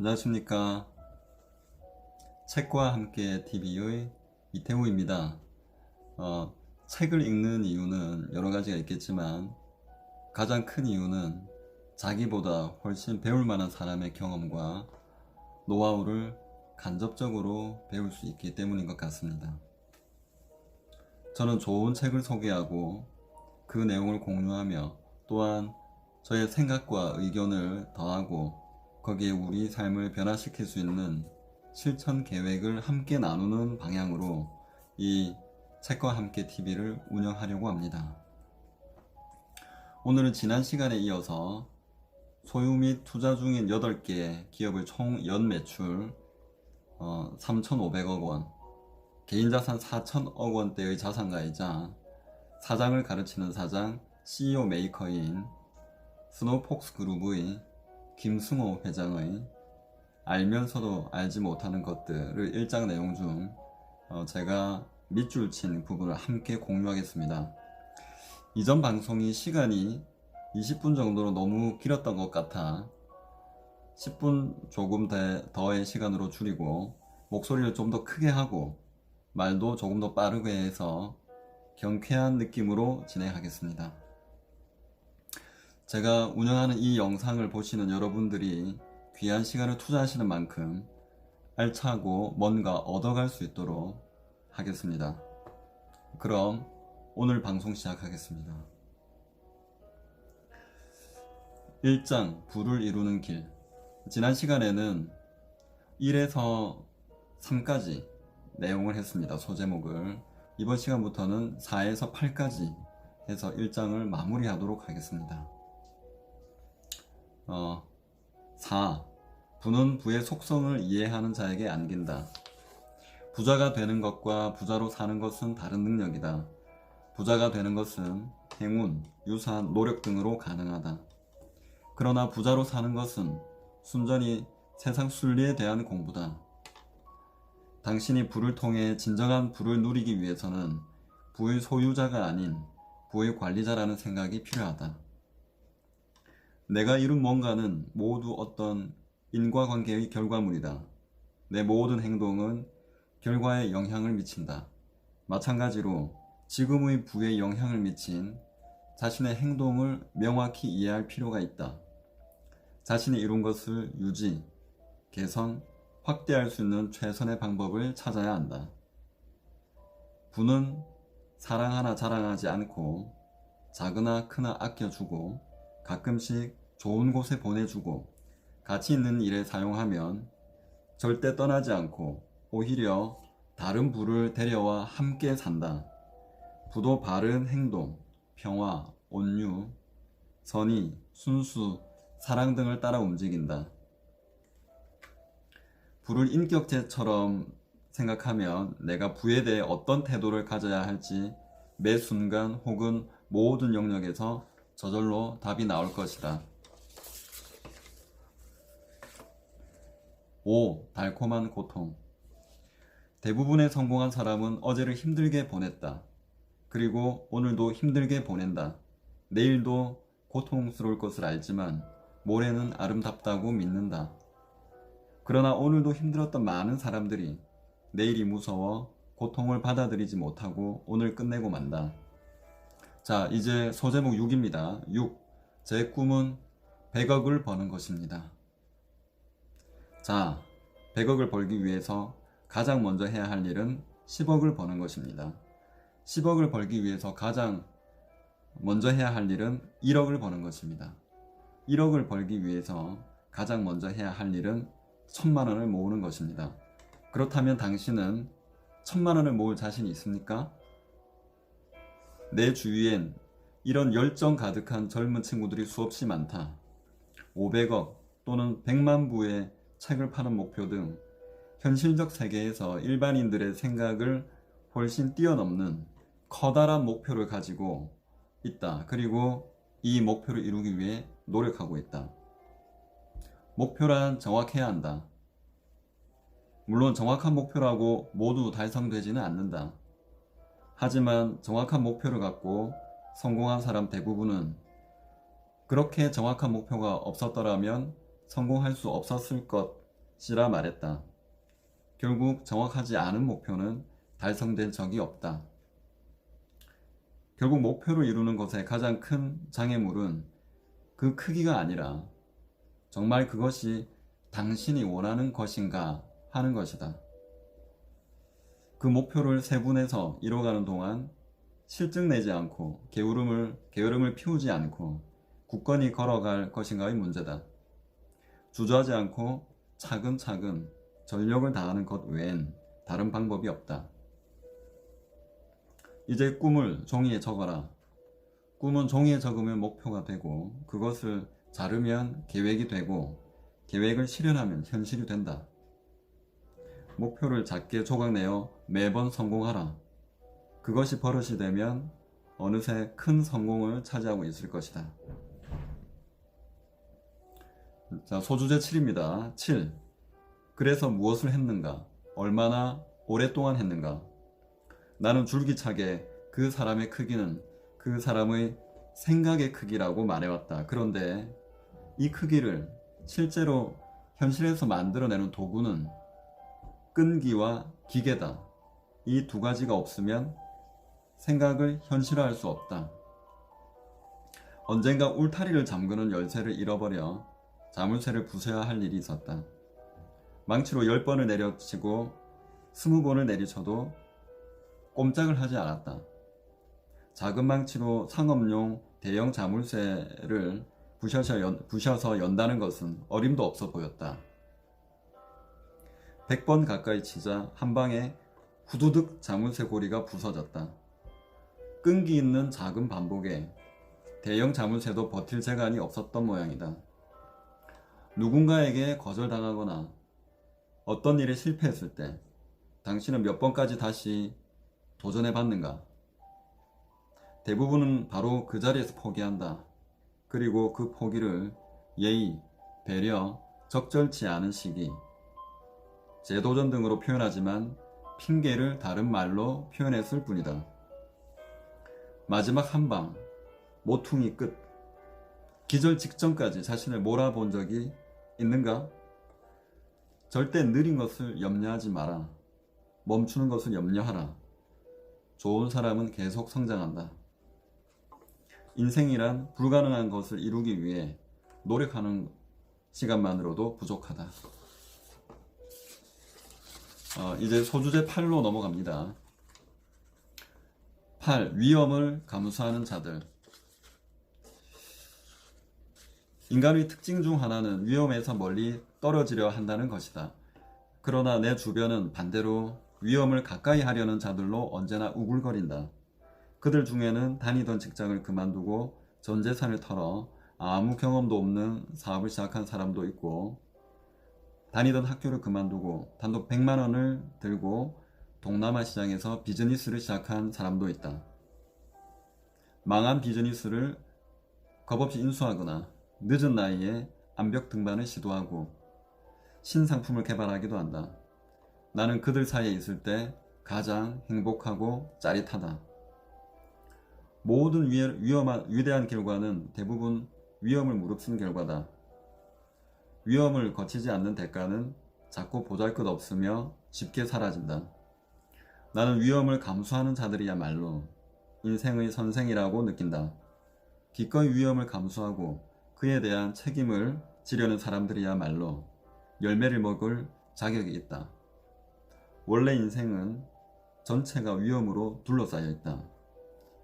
안녕하십니까. 책과 함께 TV의 이태우입니다. 책을 읽는 이유는 여러 가지가 있겠지만 가장 큰 이유는 자기보다 훨씬 배울 만한 사람의 경험과 노하우를 간접적으로 배울 수 있기 때문인 것 같습니다. 저는 좋은 책을 소개하고 그 내용을 공유하며 또한 저의 생각과 의견을 더하고 거기에 우리 삶을 변화시킬 수 있는 실천 계획을 함께 나누는 방향으로 이 책과 함께 TV를 운영하려고 합니다. 오늘은 지난 시간에 이어서 소유 및 투자 중인 8개 기업의 총 연매출 3,500억 원, 개인자산 4,000억 원대의 자산가이자 사장을 가르치는 사장, CEO 메이커인 스노우폭스 그룹의 김승호 회장의 알면서도 알지 못하는 것들을 1장 내용 중 제가 밑줄 친 부분을 함께 공유하겠습니다. 이전 방송이 시간이 20분 정도로 너무 길었던 것 같아 10분 조금 더의 시간으로 줄이고 목소리를 좀 더 크게 하고 말도 조금 더 빠르게 해서 경쾌한 느낌으로 진행하겠습니다. 제가 운영하는 이 영상을 보시는 여러분들이 귀한 시간을 투자하시는 만큼 알차고 뭔가 얻어갈 수 있도록 하겠습니다. 그럼 오늘 방송 시작하겠습니다. 1장 부를 이루는 길. 지난 시간에는 1에서 3까지 내용을 했습니다. 소제목을. 이번 시간부터는 4에서 8까지 해서 1장을 마무리하도록 하겠습니다. 4. 부는 부의 속성을 이해하는 자에게 안긴다. 부자가 되는 것과 부자로 사는 것은 다른 능력이다. 부자가 되는 것은 행운, 유산, 노력 등으로 가능하다. 그러나 부자로 사는 것은 순전히 세상 순리에 대한 공부다. 당신이 부를 통해 진정한 부를 누리기 위해서는 부의 소유자가 아닌 부의 관리자라는 생각이 필요하다. 내가 이룬 뭔가는 모두 어떤 인과관계의 결과물이다. 내 모든 행동은 결과에 영향을 미친다. 마찬가지로 지금의 부에 영향을 미친 자신의 행동을 명확히 이해할 필요가 있다. 자신이 이룬 것을 유지, 개선, 확대할 수 있는 최선의 방법을 찾아야 한다. 부는 사랑하나 자랑하지 않고 작으나 크나 아껴주고 가끔씩 좋은 곳에 보내주고 가치 있는 일에 사용하면 절대 떠나지 않고 오히려 다른 부를 데려와 함께 산다. 부도 바른 행동, 평화, 온유, 선의, 순수, 사랑 등을 따라 움직인다. 부를 인격체처럼 생각하면 내가 부에 대해 어떤 태도를 가져야 할지 매 순간 혹은 모든 영역에서 저절로 답이 나올 것이다. 5. 달콤한 고통. 대부분의 성공한 사람은 어제를 힘들게 보냈다. 그리고 오늘도 힘들게 보낸다. 내일도 고통스러울 것을 알지만 모레는 아름답다고 믿는다. 그러나 오늘도 힘들었던 많은 사람들이 내일이 무서워 고통을 받아들이지 못하고 오늘 끝내고 만다. 자, 이제 소제목 6입니다. 6. 제 꿈은 100억을 버는 것입니다. 자, 100억을 벌기 위해서 가장 먼저 해야 할 일은 10억을 버는 것입니다. 10억을 벌기 위해서 가장 먼저 해야 할 일은 1억을 버는 것입니다. 1억을 벌기 위해서 가장 먼저 해야 할 일은 1000만 원을 모으는 것입니다. 그렇다면 당신은 1000만 원을 모을 자신이 있습니까? 내 주위엔 이런 열정 가득한 젊은 친구들이 수없이 많다. 500억 또는 100만 부의 책을 파는 목표 등 현실적 세계에서 일반인들의 생각을 훨씬 뛰어넘는 커다란 목표를 가지고 있다. 그리고 이 목표를 이루기 위해 노력하고 있다. 목표란 정확해야 한다. 물론 정확한 목표라고 모두 달성되지는 않는다. 하지만 정확한 목표를 갖고 성공한 사람 대부분은 그렇게 정확한 목표가 없었더라면 성공할 수 없었을 것 씨라 말했다. 결국 정확하지 않은 목표는 달성된 적이 없다. 결국 목표를 이루는 것의 가장 큰 장애물은 그 크기가 아니라 정말 그것이 당신이 원하는 것인가 하는 것이다. 그 목표를 세분해서 이뤄가는 동안 실증 내지 않고 게으름을 피우지 않고 굳건히 걸어갈 것인가의 문제다. 주저하지 않고 차근차근 전력을 다하는 것 외엔 다른 방법이 없다. 이제 꿈을 종이에 적어라. 꿈은 종이에 적으면 목표가 되고 그것을 자르면 계획이 되고 계획을 실현하면 현실이 된다. 목표를 작게 조각내어 매번 성공하라. 그것이 버릇이 되면 어느새 큰 성공을 차지하고 있을 것이다. 자, 소주제 7입니다. 7. 그래서 무엇을 했는가? 얼마나 오랫동안 했는가? 나는 줄기차게 그 사람의 크기는 그 사람의 생각의 크기라고 말해왔다. 그런데 이 크기를 실제로 현실에서 만들어내는 도구는 끈기와 기계다. 이 두 가지가 없으면 생각을 현실화할 수 없다. 언젠가 울타리를 잠그는 열쇠를 잃어버려 자물쇠를 부숴야 할 일이 있었다. 망치로 10번을 내려치고 20번을 내리쳐도 꼼짝을 하지 않았다. 작은 망치로 상업용 대형 자물쇠를 부셔서 연다는 것은 어림도 없어 보였다. 100번 가까이 치자 한 방에 후두득 자물쇠 고리가 부서졌다. 끈기 있는 작은 반복에 대형 자물쇠도 버틸 재간이 없었던 모양이다. 누군가에게 거절당하거나 어떤 일에 실패했을 때 당신은 몇 번까지 다시 도전해 봤는가? 대부분은 바로 그 자리에서 포기한다. 그리고 그 포기를 예의, 배려, 적절치 않은 시기, 재도전 등으로 표현하지만 핑계를 다른 말로 표현했을 뿐이다. 마지막 한 방, 모퉁이 끝, 기절 직전까지 자신을 몰아본 적이 있는가? 절대 느린 것을 염려하지 마라. 멈추는 것을 염려하라. 좋은 사람은 계속 성장한다. 인생이란 불가능한 것을 이루기 위해 노력하는 시간만으로도 부족하다. 이제 소주제 8로 넘어갑니다. 8. 위험을 감수하는 자들. 인간의 특징 중 하나는 위험에서 멀리 떨어지려 한다는 것이다. 그러나 내 주변은 반대로 위험을 가까이 하려는 자들로 언제나 우글거린다. 그들 중에는 다니던 직장을 그만두고 전 재산을 털어 아무 경험도 없는 사업을 시작한 사람도 있고, 다니던 학교를 그만두고 단돈 100만 원을 들고 동남아 시장에서 비즈니스를 시작한 사람도 있다. 망한 비즈니스를 겁없이 인수하거나 늦은 나이에 암벽 등반을 시도하고 신상품을 개발하기도 한다. 나는 그들 사이에 있을 때 가장 행복하고 짜릿하다. 모든 위대한 결과는 대부분 위험을 무릅쓴 결과다. 위험을 거치지 않는 대가는 작고 보잘것없으며 쉽게 사라진다. 나는 위험을 감수하는 자들이야말로 인생의 선생이라고 느낀다. 기꺼이 위험을 감수하고 그에 대한 책임을 지려는 사람들이야말로 열매를 먹을 자격이 있다. 원래 인생은 전체가 위험으로 둘러싸여 있다.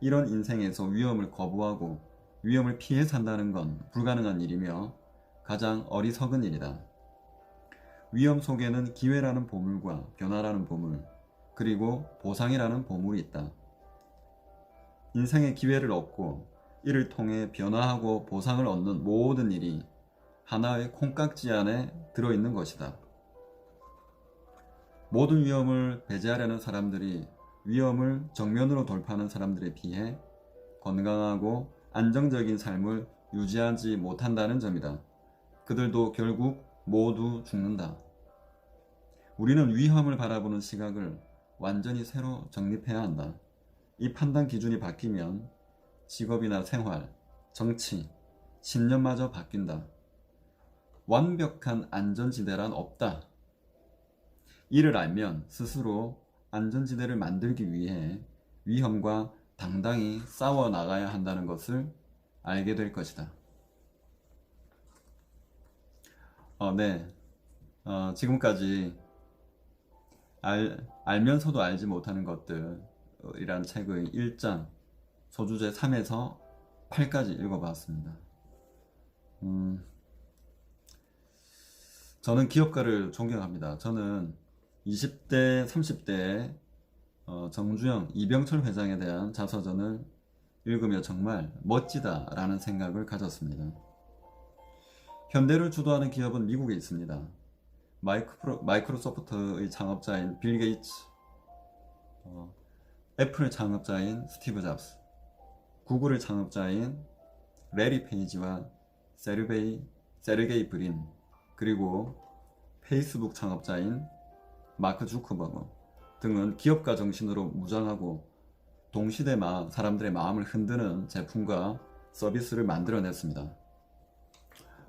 이런 인생에서 위험을 거부하고 위험을 피해 산다는 건 불가능한 일이며 가장 어리석은 일이다. 위험 속에는 기회라는 보물과 변화라는 보물, 그리고 보상이라는 보물이 있다. 인생의 기회를 얻고 이를 통해 변화하고 보상을 얻는 모든 일이 하나의 콩깍지 안에 들어있는 것이다. 모든 위험을 배제하려는 사람들이 위험을 정면으로 돌파하는 사람들에 비해 건강하고 안정적인 삶을 유지하지 못한다는 점이다. 그들도 결국 모두 죽는다. 우리는 위험을 바라보는 시각을 완전히 새로 정립해야 한다. 이 판단 기준이 바뀌면 직업이나 생활, 정치, 신념마저 바뀐다. 완벽한 안전지대란 없다. 이를 알면 스스로 안전지대를 만들기 위해 위험과 당당히 싸워 나가야 한다는 것을 알게 될 것이다. 네. 지금까지 알면서도 알지 못하는 것들이란 책의 1장 소주제 3에서 8까지 읽어봤습니다. 저는 기업가를 존경합니다. 저는 20대, 30대에 정주영, 이병철 회장에 대한 자서전을 읽으며 정말 멋지다라는 생각을 가졌습니다. 현대를 주도하는 기업은 미국에 있습니다. 마이크로소프트의 창업자인 빌 게이츠, 애플의 창업자인 스티브 잡스, 구글의 창업자인 레리 페이지와 세르게이 브린, 그리고 페이스북 창업자인 마크 주커버그 등은 기업가 정신으로 무장하고 동시대 사람들의 마음을 흔드는 제품과 서비스를 만들어냈습니다.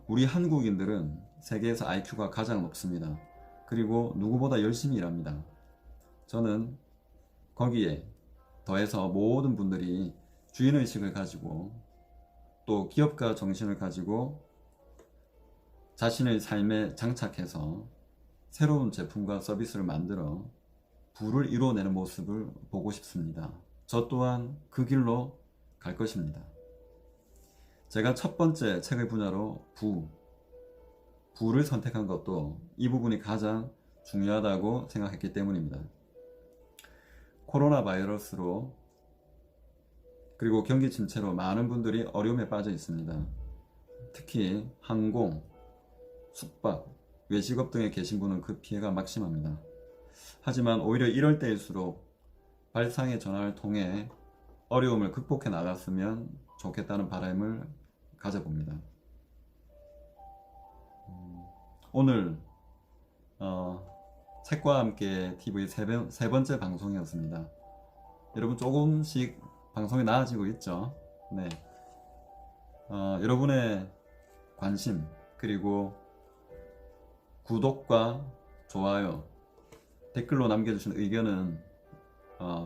우리 한국인들은 세계에서 IQ가 가장 높습니다. 그리고 누구보다 열심히 일합니다. 저는 거기에 더해서 모든 분들이 주인의식을 가지고 또 기업가 정신을 가지고 자신의 삶에 장착해서 새로운 제품과 서비스를 만들어 부를 이뤄내는 모습을 보고 싶습니다. 저 또한 그 길로 갈 것입니다. 제가 첫 번째 책의 분야로 부를 선택한 것도 이 부분이 가장 중요하다고 생각했기 때문입니다. 코로나 바이러스로 그리고 경기 침체로 많은 분들이 어려움에 빠져 있습니다. 특히 항공, 숙박, 외식업 등에 계신 분은 그 피해가 막심합니다. 하지만 오히려 이럴 때일수록 발상의 전환을 통해 어려움을 극복해 나갔으면 좋겠다는 바람을 가져봅니다. 오늘 책과 함께 TV 세 번째 방송이었습니다. 여러분 조금씩 방송이 나아지고 있죠. 네. 여러분의 관심 그리고 구독과 좋아요, 댓글로 남겨주신 의견은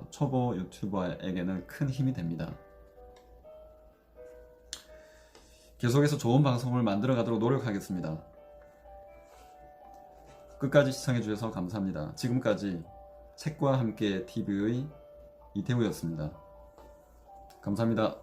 초보 유튜버에게는 큰 힘이 됩니다. 계속해서 좋은 방송을 만들어 가도록 노력하겠습니다. 끝까지 시청해 주셔서 감사합니다. 지금까지 책과 함께 TV의 이태우였습니다. 감사합니다.